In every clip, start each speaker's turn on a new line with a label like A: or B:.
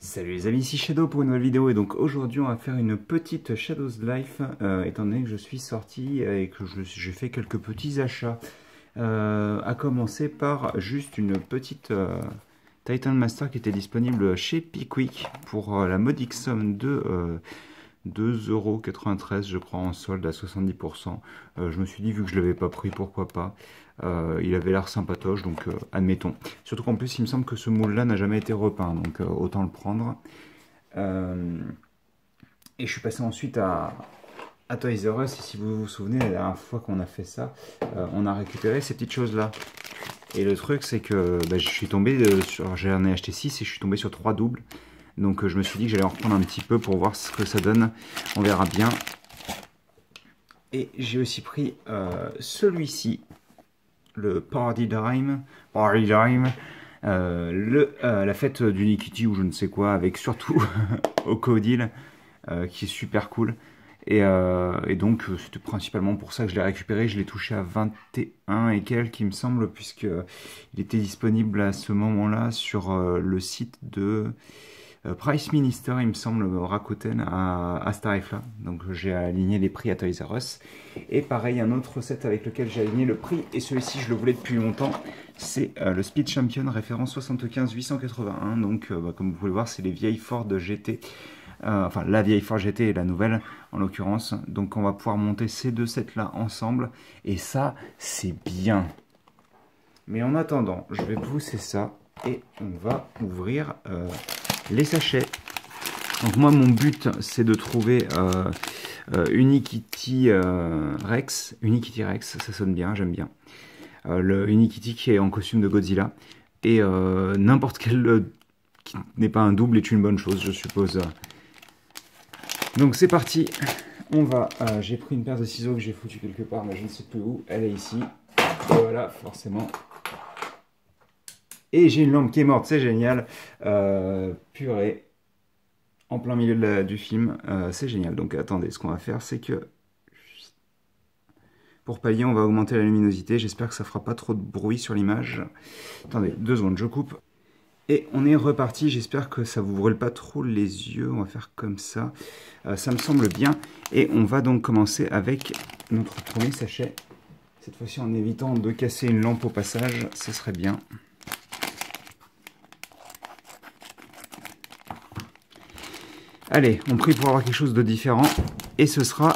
A: Salut les amis, ici Shadow pour une nouvelle vidéo et donc aujourd'hui on va faire une petite Shadow's Life étant donné que je suis sorti et que j'ai fait quelques petits achats. À commencer par juste une petite Titan Master qui était disponible chez Pickwick pour la modique somme de 2,93 € je crois en solde à 70%. Je me suis dit vu que je l'avais pas pris pourquoi pas. Il avait l'air sympatoche donc admettons. Surtout qu'en plus il me semble que ce moule là n'a jamais été repeint donc autant le prendre. Et je suis passé ensuite à Toys R Us et si vous vous souvenez la dernière fois qu'on a fait ça, on a récupéré ces petites choses là. Et le truc c'est que je suis tombé sur, j'en ai acheté 6 et je suis tombé sur 3 doubles. Donc je me suis dit que j'allais en reprendre un petit peu pour voir ce que ça donne. On verra bien. Et j'ai aussi pris celui-ci, le Paradigm. La fête d'Unikitty ou je ne sais quoi, avec surtout Ocodile, qui est super cool. Et donc c'était principalement pour ça que je l'ai récupéré. Je l'ai touché à 21 et quelques, il me semble, puisque il était disponible à ce moment-là sur le site de Price Minister, il me semble, Rakuten à ce tarif-là. Donc j'ai aligné les prix à Toys R Us. Et pareil, un autre set avec lequel j'ai aligné le prix, et celui-ci je le voulais depuis longtemps, c'est le Speed Champion référence 75 881. Donc comme vous pouvez le voir, c'est les vieilles Ford GT. Enfin, la vieille Ford GT et la nouvelle en l'occurrence. Donc on va pouvoir monter ces deux sets là ensemble. Et ça, c'est bien. Mais en attendant, je vais pousser ça et on va ouvrir les sachets. Donc moi mon but c'est de trouver Unikitty Rex. Unikitty Rex, ça sonne bien, j'aime bien. Le Unikitty qui est en costume de Godzilla. Et n'importe quel qui n'est pas un double est une bonne chose, je suppose. Donc c'est parti. On va. J'ai pris une paire de ciseaux que j'ai foutu quelque part, mais je ne sais plus où. Elle est ici. Et voilà, forcément. Et j'ai une lampe qui est morte, c'est génial. Purée. En plein milieu du film, c'est génial. Donc attendez, ce qu'on va faire, c'est que pour pallier, on va augmenter la luminosité. J'espère que ça fera pas trop de bruit sur l'image. Attendez, 2 secondes, je coupe. Et on est reparti. J'espère que ça vous brûle pas trop les yeux. On va faire comme ça. Ça me semble bien. Et on va donc commencer avec notre premier sachet. Cette fois-ci, en évitant de casser une lampe au passage, ce serait bien. Allez, on prie pour avoir quelque chose de différent. Et ce sera...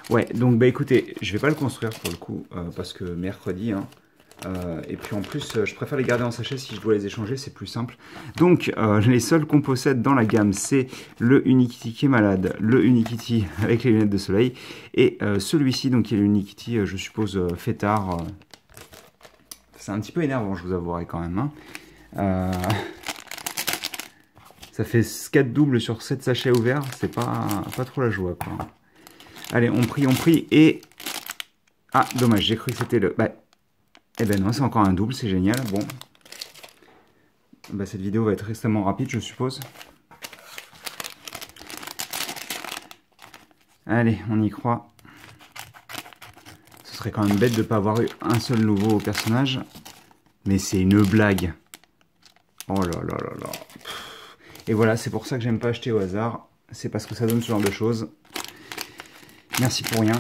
A: Ouais, donc bah écoutez, je vais pas le construire pour le coup, parce que mercredi, hein, et puis en plus, je préfère les garder en sachet si je dois les échanger, c'est plus simple. Donc, les seuls qu'on possède dans la gamme, c'est le Unikitty qui est malade, le Unikitty avec les lunettes de soleil, et celui-ci, donc qui est le Unikitty, je suppose, fêtard. C'est un petit peu énervant, je vous avouerai quand même. Hein. Ça fait 4 doubles sur 7 sachets ouverts, c'est pas trop la joie, quoi. Allez, on prie, et... Ah, dommage, j'ai cru que c'était le... Bah, eh ben non, c'est encore un double, c'est génial, bon. Bah, cette vidéo va être extrêmement rapide, je suppose. Allez, on y croit. Ce serait quand même bête de ne pas avoir eu un seul nouveau personnage. Mais c'est une blague. Oh là là là là. Et voilà, c'est pour ça que j'aime pas acheter au hasard. C'est parce que ça donne ce genre de choses. Merci pour rien.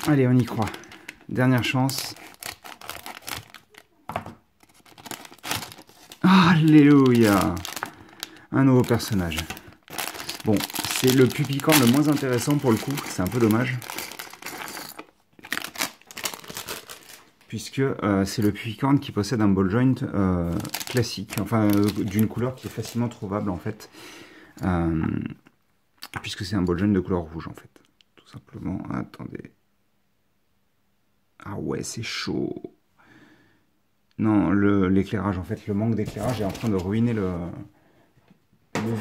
A: Allez, on y croit. Dernière chance. Alléluia. Un nouveau personnage. Bon, c'est le Pupicorn le moins intéressant pour le coup. C'est un peu dommage. Puisque c'est le Pupicorn qui possède un ball joint classique. Enfin, d'une couleur qui est facilement trouvable en fait. Puisque c'est un ball joint de couleur rouge en fait. Tout simplement. Attendez. Ah ouais, c'est chaud. Non, l'éclairage en fait. Le manque d'éclairage est en train de ruiner le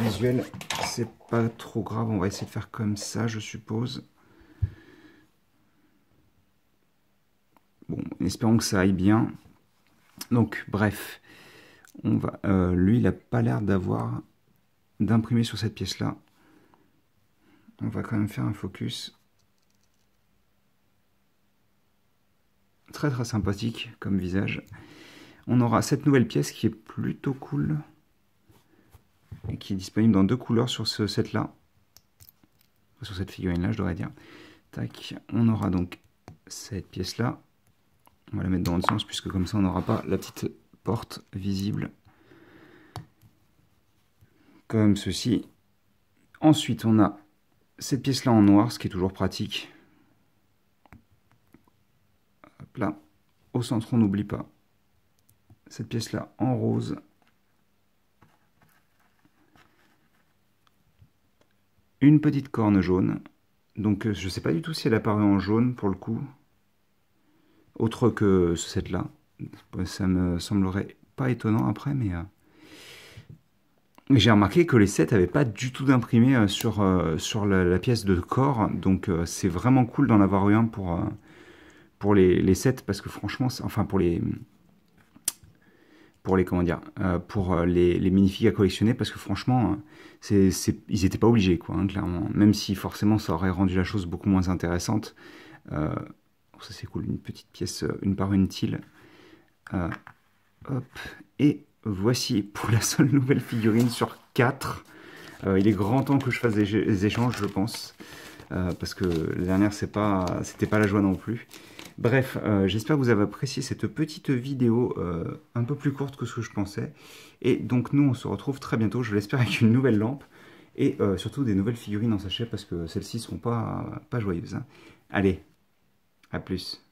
A: visuel. C'est pas trop grave. On va essayer de faire comme ça, je suppose. Bon, espérons que ça aille bien. Donc, bref. On va, lui, il n'a pas l'air d'imprimer sur cette pièce-là. On va quand même faire un focus. Très très sympathique comme visage. On aura cette nouvelle pièce qui est plutôt cool. Et qui est disponible dans 2 couleurs sur ce set là. Sur cette figurine là, je devrais dire. Tac, on aura donc cette pièce là. On va la mettre dans l'autre sens puisque comme ça on n'aura pas la petite porte visible. Comme ceci. Ensuite on a cette pièce là en noir, ce qui est toujours pratique. Hop là. Au centre on n'oublie pas cette pièce là en rose. Une petite corne jaune. Donc je ne sais pas du tout si elle apparaît en jaune pour le coup. Autre que ce set là. Ça me semblerait pas étonnant après, mais j'ai remarqué que les sets n'avaient pas du tout d'imprimé sur la pièce de corps. Donc c'est vraiment cool d'en avoir eu un pour les sets parce que franchement, enfin pour les comment dire, pour les minifigs à collectionner parce que franchement, ils n'étaient pas obligés quoi, hein, clairement. Même si forcément ça aurait rendu la chose beaucoup moins intéressante. Ça c'est cool, une petite pièce, une par une tile. Hop, et voici pour la seule nouvelle figurine sur 4. Il est grand temps que je fasse des échanges, je pense. Parce que la dernière, c'était pas la joie non plus. Bref, j'espère que vous avez apprécié cette petite vidéo un peu plus courte que ce que je pensais. Et donc nous, on se retrouve très bientôt, je l'espère, avec une nouvelle lampe. Et surtout des nouvelles figurines en sachet, parce que celles-ci ne seront pas joyeuses, hein. Allez, à plus.